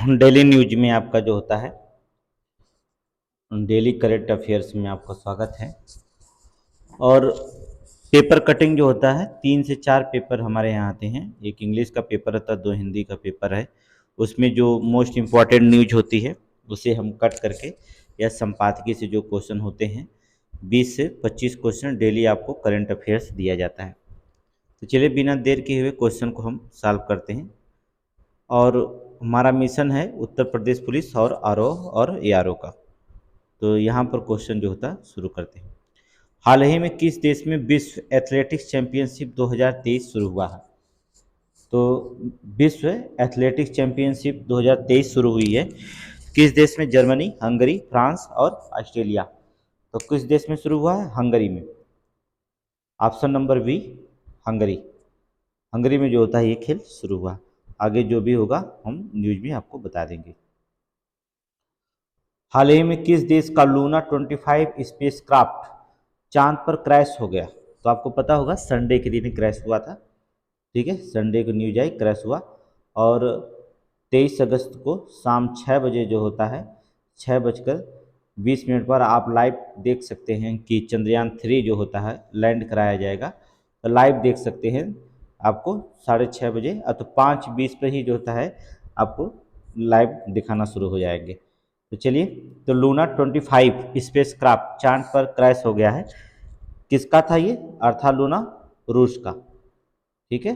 Daily news में आपका जो होता है, डेली करंट अफेयर्स में आपका स्वागत है। और पेपर कटिंग जो होता है, 3 से 4 पेपर हमारे यहाँ आते हैं। एक इंग्लिश का पेपर रहता है, 2 हिंदी का पेपर है। उसमें जो मोस्ट इम्पॉर्टेंट न्यूज होती है उसे हम कट करके या संपादकीय से जो क्वेश्चन होते हैं, 20 से 25 क्वेश्चन डेली आपको करंट अफेयर्स दिया जाता है। तो चलिए बिना देर किए हुए क्वेश्चन को हम सॉल्व करते हैं। और हमारा मिशन है उत्तर प्रदेश पुलिस और आरओ और एआरओ का। तो यहाँ पर क्वेश्चन जो होता है शुरू करते हैं। हाल ही में किस देश में विश्व एथलेटिक्स चैंपियनशिप 2023 शुरू हुआ है? तो विश्व एथलेटिक्स चैंपियनशिप 2023 शुरू हुई है किस देश में? जर्मनी, हंगरी, फ्रांस और ऑस्ट्रेलिया। तो किस देश में शुरू हुआ है? हंगरी में। Option number B, Hungary. Hungary में जो होता है ये खेल शुरू हुआ। आगे जो भी होगा हम न्यूज में आपको बता देंगे। हाल ही में किस देश का लूना 25 स्पेसक्राफ्ट चांद पर क्रैश हो गया? तो आपको पता होगा संडे के दिन क्रैश हुआ था। ठीक है, संडे को न्यूज आई क्रैश हुआ। और 23 अगस्त को शाम 6 बजे जो होता है, 6:20 पर आप लाइव देख सकते हैं कि चंद्रयान 3 जो होता है लैंड कराया जाएगा। तो लाइव देख सकते हैं आपको 6:30 बजे, तो 5:20 पर ही जो होता है आपको लाइव दिखाना शुरू हो जाएंगे। तो चलिए, तो लूना 25 स्पेसक्राफ्ट चांद पर क्रैश हो गया है। किसका था ये? अर्था लूना रूस का। ठीक है,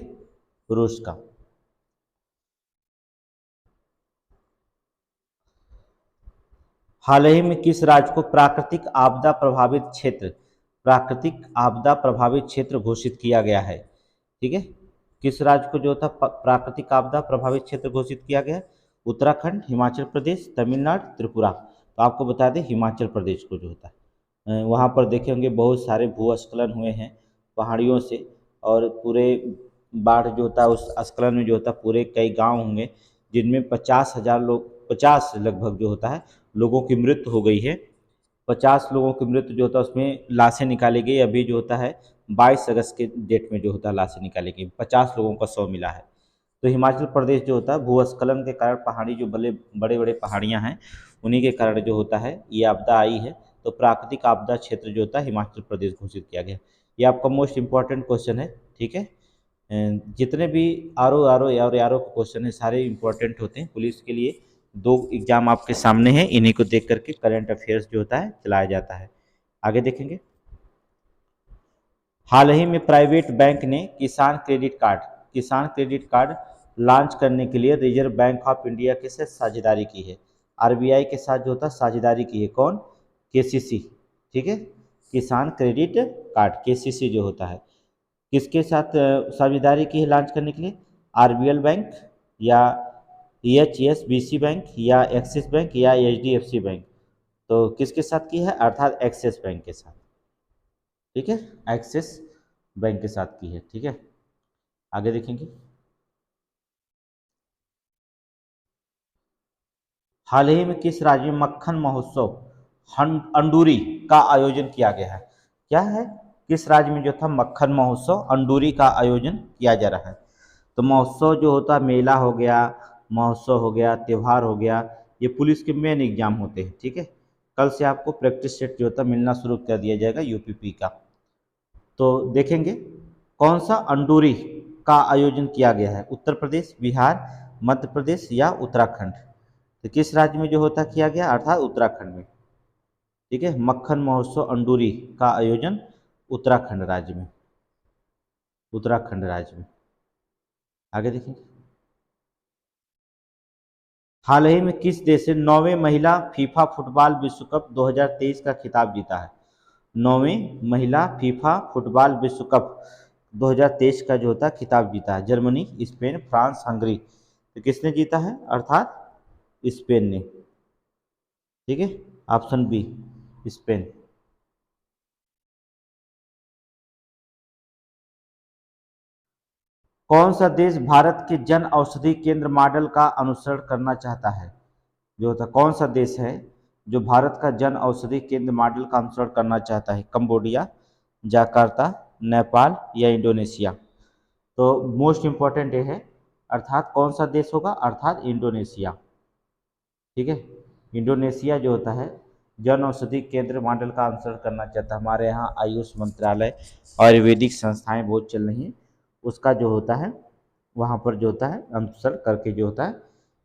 रूस का। हाल ही में किस राज्य को प्राकृतिक आपदा प्रभावित क्षेत्र घोषित किया गया है? ठीक है, किस राज्य को जो था प्राकृतिक आपदा प्रभावित क्षेत्र घोषित किया गया? उत्तराखंड, हिमाचल प्रदेश, तमिलनाडु, त्रिपुरा। तो आपको बता दें हिमाचल प्रदेश को जो होता है। वहाँ पर देखे होंगे बहुत सारे भूस्खलन हुए हैं पहाड़ियों से, और पूरे बाढ़ जो होता है उस स्खलन में जो होता है पूरे कई गांव होंगे जिनमें 50,000 लोग, 50 लगभग जो होता है लोगों की मृत्यु हो गई है। 50 लोगों की मृत्यु जो होता है उसमें लाशें निकाली गई। अभी जो होता है 22 अगस्त के डेट में जो होता है लाशें निकाली गई, 50 लोगों का शव मिला है। तो हिमाचल प्रदेश जो होता है भूस्खलन के कारण पहाड़ी जो बड़े बड़े पहाड़ियाँ हैं उन्हीं के कारण जो होता है ये आपदा आई है। तो प्राकृतिक आपदा क्षेत्र जो होता है हिमाचल प्रदेश घोषित किया गया। ये आपका मोस्ट इम्पॉर्टेंट क्वेश्चन है। ठीक है, जितने भी आर ओ के क्वेश्चन है सारे इंपॉर्टेंट होते हैं पुलिस के लिए। 2 एग्जाम आपके सामने हैं, इन्हीं को देख करके करंट अफेयर्स जो होता है चलाया जाता है। आगे देखेंगे। हाल ही में प्राइवेट बैंक ने किसान क्रेडिट कार्ड लॉन्च करने के लिए रिजर्व बैंक ऑफ इंडिया के साथ साझेदारी की है। आरबीआई के साथ जो होता है साझेदारी की है। कौन? केसीसी। ठीक है, किसान क्रेडिट कार्ड केसीसी जो होता है किसके साथ साझेदारी की है लॉन्च करने के लिए? आरबीएल बैंक या एचएसबीसी बैंक या एक्सिस बैंक या एचडीएफसी बैंक। तो किसके साथ की है? अर्थात एक्सिस बैंक के साथ। ठीक है, एक्सिस बैंक के साथ की है। ठीक है, आगे देखेंगे। हाल ही में किस राज्य में मक्खन महोत्सव अंडूरी का आयोजन किया गया है? क्या है? किस राज्य में जो था मक्खन महोत्सव अंडूरी का आयोजन किया जा रहा है? तो महोत्सव जो होता है मेला हो गया, महोत्सव हो गया, त्यौहार हो गया, ये पुलिस के मेन एग्जाम होते हैं। ठीक है, कल से आपको प्रैक्टिस सेट जो होता है मिलना शुरू कर दिया जाएगा यूपीपी का। तो देखेंगे कौन सा अंडूरी का आयोजन किया गया है? उत्तर प्रदेश, बिहार, मध्य प्रदेश या उत्तराखंड। तो किस राज्य में जो होता किया गया? अर्थात उत्तराखंड में। ठीक है, मक्खन महोत्सव अंडूरी का आयोजन उत्तराखंड राज्य में, उत्तराखंड राज्य में। आगे देखेंगे। हाल ही में किस देश ने 9वें महिला फीफा फुटबॉल विश्व कप 2023 का खिताब जीता है? 9वें महिला फीफा फुटबॉल विश्व कप 2023 का जो होता है खिताब जीता है। Germany, Spain, France, Hungary. तो किसने जीता है? अर्थात स्पेन ने। ठीक है, ऑप्शन बी, स्पेन। कौन सा देश भारत के जन औषधि केंद्र मॉडल का अनुसरण करना चाहता है? जो होता कौन सा देश है जो भारत का जन औषधि केंद्र मॉडल का अनुसरण करना चाहता है? कंबोडिया, जाकार्ता, नेपाल या इंडोनेशिया। तो मोस्ट इम्पॉर्टेंट ये है, अर्थात कौन सा देश होगा? अर्थात इंडोनेशिया। ठीक है। इंडोनेशिया जो होता है जन औषधि केंद्र मॉडल का अनुसरण करना चाहता है। हमारे यहाँ आयुष मंत्रालय आयुर्वेदिक संस्थाएं बहुत चल रही हैं, उसका जो होता है वहाँ पर जो होता है अनुसरण करके जो होता है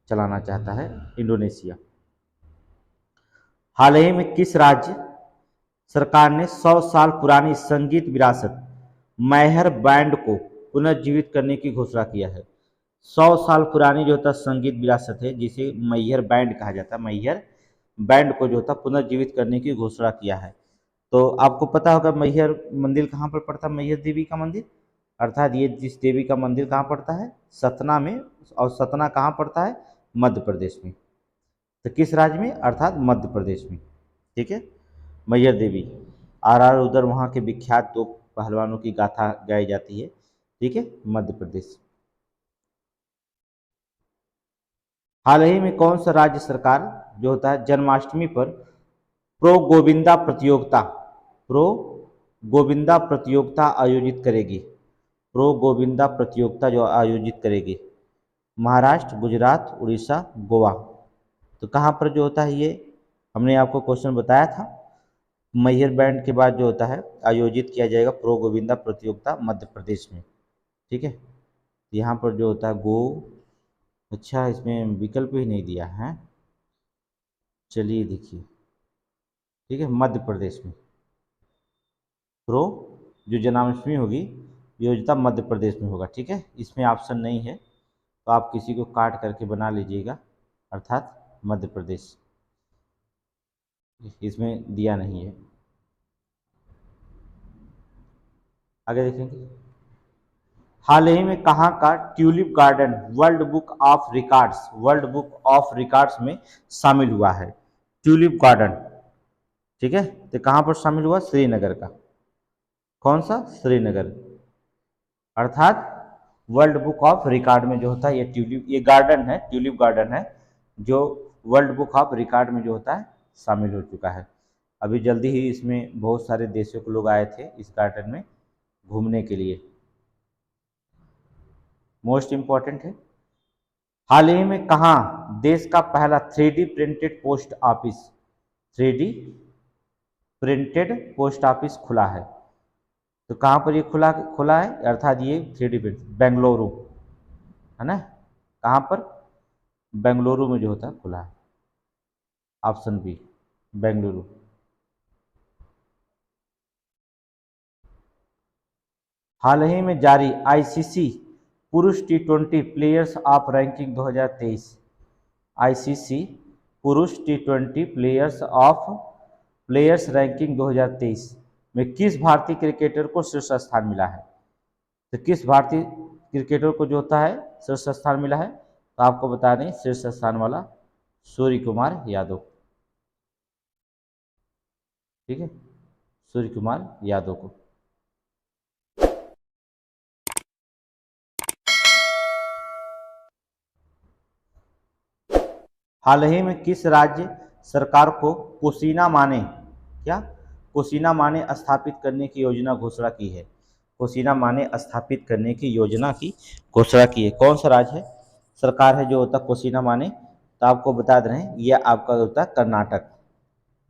चलाना चाहता है इंडोनेशिया। हाल ही में किस राज्य सरकार ने 100 साल पुरानी संगीत विरासत मैहर बैंड को पुनर्जीवित करने की घोषणा किया है? 100 साल पुरानी जो होता संगीत विरासत है जिसे मैहर बैंड कहा जाता है, मैहर बैंड को जो होता पुनर्जीवित करने की घोषणा किया है। तो आपको पता होगा मैहर मंदिर कहाँ पर पड़ता है, मैहर देवी का मंदिर, अर्थात ये जिस देवी का मंदिर कहाँ पड़ता है, सतना में। और सतना कहाँ पड़ता है, मध्य प्रदेश में। तो किस राज्य में, अर्थात मध्य प्रदेश में। ठीक है। मैहर देवी आर उधर वहाँ के विख्यात दो पहलवानों की गाथा गाई जाती है। ठीक है, मध्य प्रदेश। हाल ही में कौन सा राज्य सरकार जो होता है जन्माष्टमी पर प्रो गोविंदा प्रतियोगिता प्रो गोविंदा प्रतियोगिता आयोजित करेगी? प्रो गोविंदा प्रतियोगिता जो आयोजित करेगी, महाराष्ट्र, गुजरात, उड़ीसा, गोवा। तो कहाँ पर जो होता है ये, हमने आपको क्वेश्चन बताया था, मैहर बैंड के बाद जो होता है आयोजित किया जाएगा प्रो गोविंदा प्रतियोगिता मध्य प्रदेश में। ठीक है। यहाँ पर जो होता है गो, अच्छा इसमें विकल्प ही नहीं दिया है, चलिए देखिए। ठीक है, मध्य प्रदेश में प्रो जो जन्माष्टमी होगी योजना मध्य प्रदेश में होगा। ठीक है, इसमें ऑप्शन नहीं है तो आप किसी को काट करके बना लीजिएगा, अर्थात मध्य प्रदेश, इसमें दिया नहीं है। आगे देखेंगे। हाल ही में कहाँ का tulip garden world book of records में शामिल हुआ है? ट्यूलिप गार्डन, ठीक है, तो कहाँ पर शामिल हुआ, श्रीनगर का। कौन सा, श्रीनगर। अर्थात वर्ल्ड बुक ऑफ रिकॉर्ड में जो होता है ये ट्यूलिप, ये गार्डन है, ट्यूलिप गार्डन है जो वर्ल्ड बुक ऑफ रिकॉर्ड में जो होता है शामिल हो चुका है। अभी जल्दी ही इसमें बहुत सारे देशों के लोग आए थे इस गार्डन में घूमने के लिए, मोस्ट इम्पॉर्टेंट है। हाल ही में कहाँ देश का पहला 3D printed post office, 3D printed post office खुला है? तो कहाँ पर ये खुला खुला है, अर्थात ये 3D प्रिंट, बेंगलुरु है ना, कहाँ पर, बेंगलुरु में जो होता है खुला है। Option B, Bengaluru. हाल ही में जारी आईसीसी पुरुष T20 players of ranking 2023, ICC पुरुष T20 प्लेयर्स रैंकिंग 2023 में किस भारतीय क्रिकेटर को शीर्ष स्थान मिला है? तो किस भारतीय क्रिकेटर को जो होता है शीर्ष स्थान मिला है, तो आपको बता दें शीर्ष स्थान वाला सूर्य कुमार यादव। ठीक है, सूर्य कुमार यादव को। हाल ही में किस राज्य सरकार को कोसीना माने, क्या, कोसीना माने स्थापित करने की योजना घोषणा की है? कोसीना माने स्थापित करने की योजना की घोषणा की है, कौन सा राज्य है, सरकार है जो होता कोसीना माने? तो आपको बता दे रहे हैं यह आपका होता है कर्नाटक।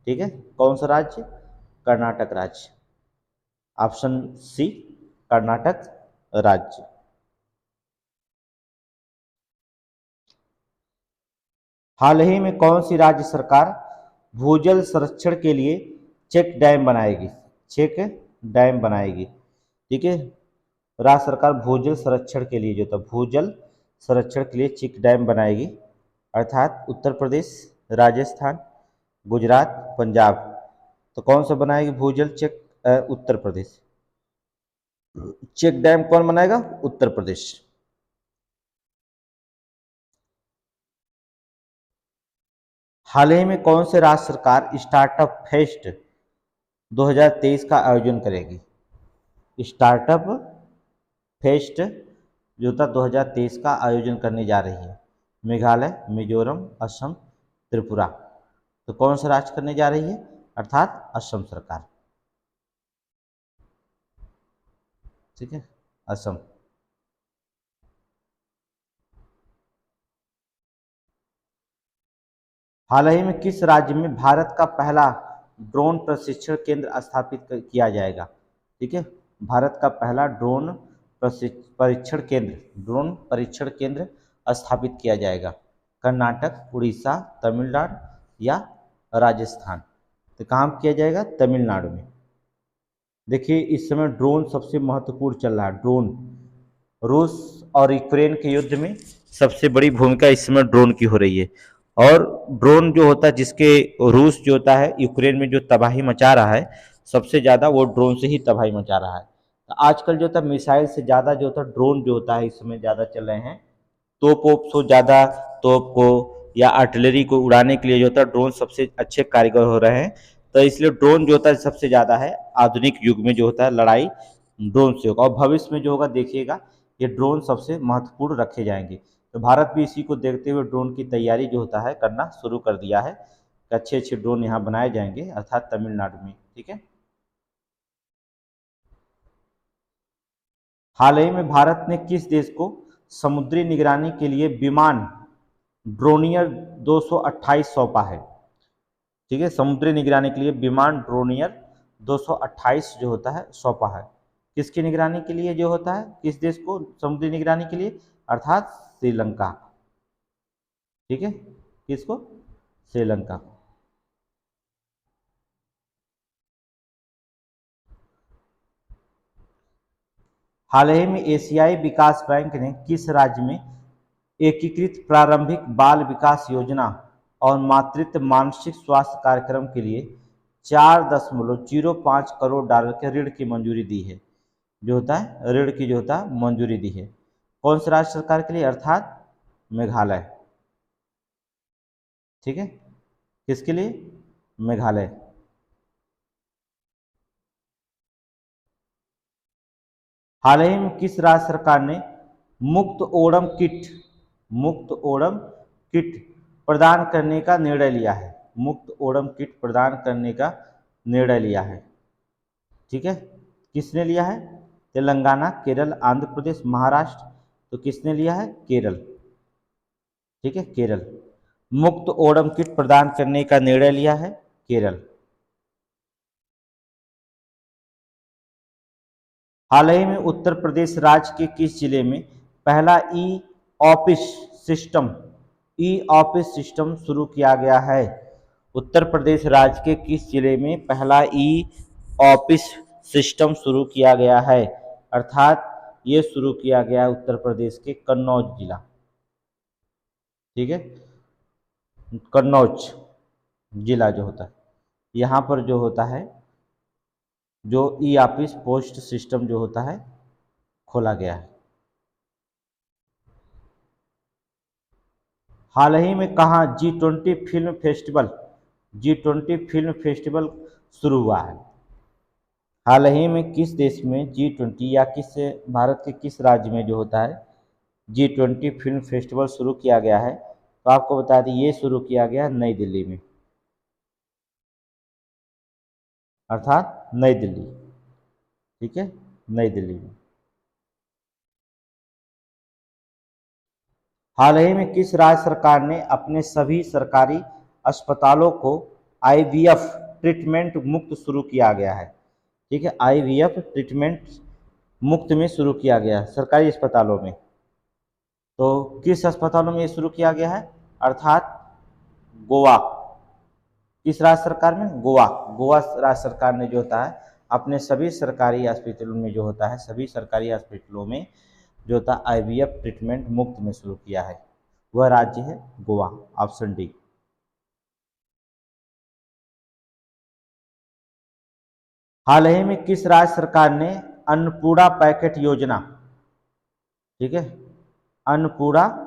ठीक है, कौन सा राज्य, कर्नाटक राज्य। ऑप्शन सी, कर्नाटक राज्य। हाल ही में कौन सी राज्य सरकार भूजल संरक्षण के लिए चेक डैम बनाएगी, चेक डैम बनाएगी? ठीक है, राज्य सरकार भूजल संरक्षण के लिए जो था भूजल संरक्षण के लिए चेक डैम बनाएगी, अर्थात उत्तर प्रदेश, राजस्थान, गुजरात, पंजाब। तो कौन सा बनाएगी भूजल check, Uttar Pradesh. Check dam कौन बनाएगा, उत्तर प्रदेश। हाल ही में कौन से राज्य सरकार स्टार्टअप फेस्ट 2023 का आयोजन करेगी? स्टार्टअप फेस्ट जो था 2023 का आयोजन करने जा रही है, मेघालय, मिजोरम, असम, त्रिपुरा। तो कौन सा राज्य करने जा रही है, अर्थात असम सरकार। ठीक है, असम। हाल ही में किस राज्य में भारत का पहला ड्रोन प्रशिक्षण केंद्र स्थापित किया जाएगा? ठीक है, भारत का पहला ड्रोन परीक्षण केंद्र स्थापित किया जाएगा। कर्नाटक, उड़ीसा, तमिलनाडु या राजस्थान? तो कहाँ किया जाएगा? तमिलनाडु में। देखिए, इस समय ड्रोन सबसे महत्वपूर्ण चल रहा है। ड्रोन, रूस और यूक्रेन के युद्ध में सबसे बड़ी भूमिका इस समय ड्रोन की हो रही है। और ड्रोन जो होता है, जिसके रूस जो होता है यूक्रेन में जो तबाही मचा रहा है, सबसे ज़्यादा वो ड्रोन से ही तबाही मचा रहा है। तो आजकल जो होता है मिसाइल से ज़्यादा जो होता है ड्रोन जो होता है इस समय ज़्यादा चल रहे हैं। तोप वोप से ज़्यादा तोप को या आर्टिलरी को उड़ाने के लिए जो होता है ड्रोन सबसे अच्छे कारीगर हो रहे हैं। तो इसलिए ड्रोन जो होता है सबसे ज़्यादा है, आधुनिक युग में जो होता है लड़ाई ड्रोन से होगा। और भविष्य में जो होगा देखिएगा, ये ड्रोन सबसे महत्वपूर्ण रखे जाएंगे। तो भारत भी इसी को देखते हुए ड्रोन की तैयारी जो होता है करना शुरू कर दिया है। अच्छे अच्छे ड्रोन यहाँ बनाए जाएंगे, अर्थात तमिलनाडु में। ठीक है। हाल ही में भारत ने किस देश को समुद्री निगरानी के लिए विमान ड्रोनियर 228 सौंपा है? ठीक है, समुद्री निगरानी के लिए विमान ड्रोनियर 228 जो होता है सौंपा है। किसकी निगरानी के लिए जो होता है, किस देश को समुद्री निगरानी के लिए? अर्थात श्रीलंका। ठीक है, किसको? श्रीलंका। हाल ही में एशियाई विकास बैंक ने किस राज्य में एकीकृत प्रारंभिक बाल विकास योजना और मातृत्व मानसिक स्वास्थ्य कार्यक्रम के लिए 4.05 करोड़ के ऋण की मंजूरी दी है? जो होता है ऋण की जो होता है मंजूरी दी है। कौन सी राज्य सरकार के लिए? अर्थात मेघालय। ठीक है, किसके लिए? मेघालय। हाल ही में किस राज्य सरकार ने मुक्त ओणम किट प्रदान करने का निर्णय लिया है? मुक्त ओणम किट प्रदान करने का निर्णय लिया है। ठीक है, किसने लिया है? तेलंगाना, केरल, आंध्र प्रदेश, महाराष्ट्र? तो किसने लिया है? केरल। ठीक है, केरल। मुक्त ओणम किट प्रदान करने का निर्णय लिया है केरल। हाल ही में उत्तर प्रदेश राज्य के किस जिले में पहला ऑफिस सिस्टम सिस्टम शुरू किया गया है? उत्तर प्रदेश राज्य के किस जिले में पहला ऑफिस सिस्टम शुरू किया गया है? अर्थात ये शुरू किया गया है उत्तर प्रदेश के कन्नौज जिला। ठीक है, कन्नौज जिला जो होता है, यहाँ पर जो होता है जो ऑफिस पोस्ट सिस्टम जो होता है खोला गया है। हाल ही में कहाँ G20 फिल्म फेस्टिवल शुरू हुआ है? हाल ही में किस देश में G20 या किस भारत के किस राज्य में जो होता है G20 फिल्म फेस्टिवल शुरू किया गया है? तो आपको बता दें ये शुरू किया गया नई दिल्ली में, अर्थात नई दिल्ली। ठीक है, नई दिल्ली में। हाल ही में किस राज्य सरकार ने अपने सभी सरकारी अस्पतालों को आईवीएफ ट्रीटमेंट मुक्त शुरू किया गया है? ठीक है, आईवीएफ ट्रीटमेंट मुक्त में शुरू किया गया है सरकारी अस्पतालों में। तो किस अस्पतालों में ये शुरू किया गया है? अर्थात गोवा। किस राज्य सरकार में? गोवा। गोवा राज्य सरकार ने जो होता है अपने सभी सरकारी हॉस्पिटलों में जो होता है सभी सरकारी हॉस्पिटलों में जो होता है आईवीएफ ट्रीटमेंट मुफ्त में शुरू किया है। वह राज्य है गोवा, ऑप्शन डी। हाल ही में किस राज्य सरकार ने अन्नपूर्णा पैकेट योजना, ठीक है, अन्नपूर्णा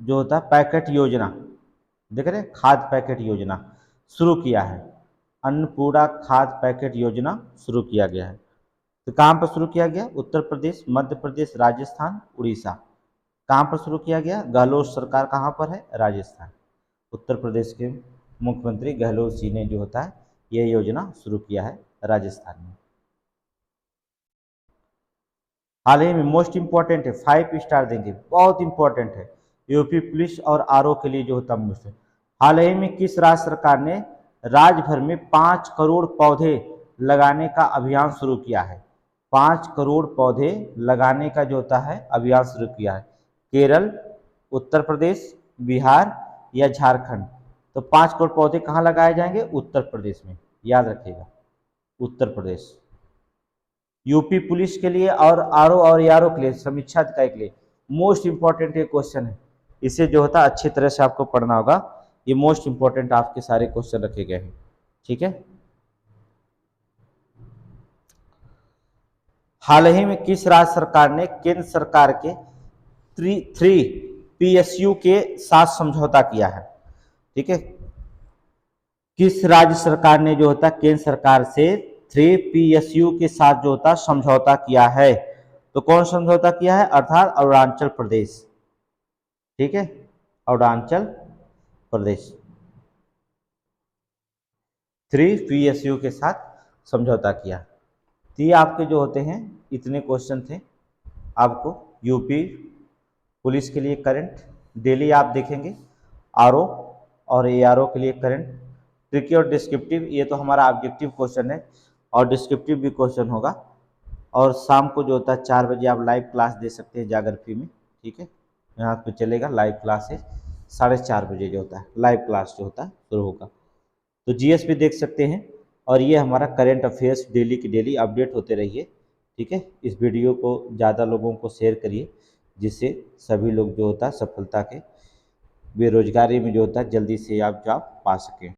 जो होता है पैकेट योजना, देख रहे खाद्य पैकेट योजना शुरू किया है। अन्नपूर्णा खाद्य पैकेट योजना शुरू किया गया है। तो कहाँ पर शुरू किया गया? उत्तर प्रदेश, मध्य प्रदेश, राजस्थान, उड़ीसा? कहाँ पर शुरू किया गया? गहलोत सरकार कहाँ पर है? राजस्थान। उत्तर प्रदेश के मुख्यमंत्री गहलोत जी ने जो होता है ये योजना शुरू किया है राजस्थान में। हाल ही में मोस्ट इंपॉर्टेंट है, 5 स्टार देंगे, बहुत इंपॉर्टेंट है। यूपी पुलिस और आरओ के लिए जो होता है मुझसे हाल ही में किस राज्य सरकार ने राज्य भर में 5 करोड़ पौधे लगाने का अभियान शुरू किया है? 5 करोड़ पौधे लगाने का जो होता है अभियान शुरू किया है। केरल, उत्तर प्रदेश, बिहार या झारखंड? तो 5 करोड़ पौधे कहाँ लगाए जाएंगे? उत्तर प्रदेश में, याद रखिएगा, उत्तर प्रदेश। यूपी पुलिस के लिए और आरओ और एआरओ के लिए, समीक्षा अधिकारी के लिए मोस्ट इंपॉर्टेंट ये क्वेश्चन है। इसे जो होता है अच्छी तरह से आपको पढ़ना होगा। ये मोस्ट इंपॉर्टेंट आपके सारे क्वेश्चन रखे गए हैं, ठीक है। हाल ही में किस राज्य सरकार ने केंद्र सरकार के 3 पीएसयू के साथ समझौता किया है? ठीक है, किस राज्य सरकार ने जो होता केंद्र सरकार से 3 पीएसयू के साथ जो होता समझौता किया है? तो कौन समझौता किया है? अर्थात अरुणाचल प्रदेश, ठीक है, अरुणाचल प्रदेश 3 पीएसयू के साथ समझौता किया। तो ये आपके जो होते हैं इतने क्वेश्चन थे आपको यूपी पुलिस के लिए करंट डेली आप देखेंगे, आरओ और एआरओ के लिए करंट, ट्रिकी और डिस्क्रिप्टिव, ये तो हमारा ऑब्जेक्टिव क्वेश्चन है और डिस्क्रिप्टिव भी क्वेश्चन होगा। और शाम को जो होता है 4 बजे आप लाइव क्लास दे सकते हैं जागर फ्री में, ठीक है, यहाँ पे चलेगा लाइव क्लास है 4:30 बजे जो होता है लाइव क्लास जो होता है शुरू होगा। तो जीएस भी देख सकते हैं और ये हमारा करंट अफेयर्स डेली की डेली अपडेट होते रहिए, ठीक है। इस वीडियो को ज़्यादा लोगों को शेयर करिए जिससे सभी लोग जो होता है सफलता के बेरोजगारी में जो होता है जल्दी से आप जॉब पा सकें।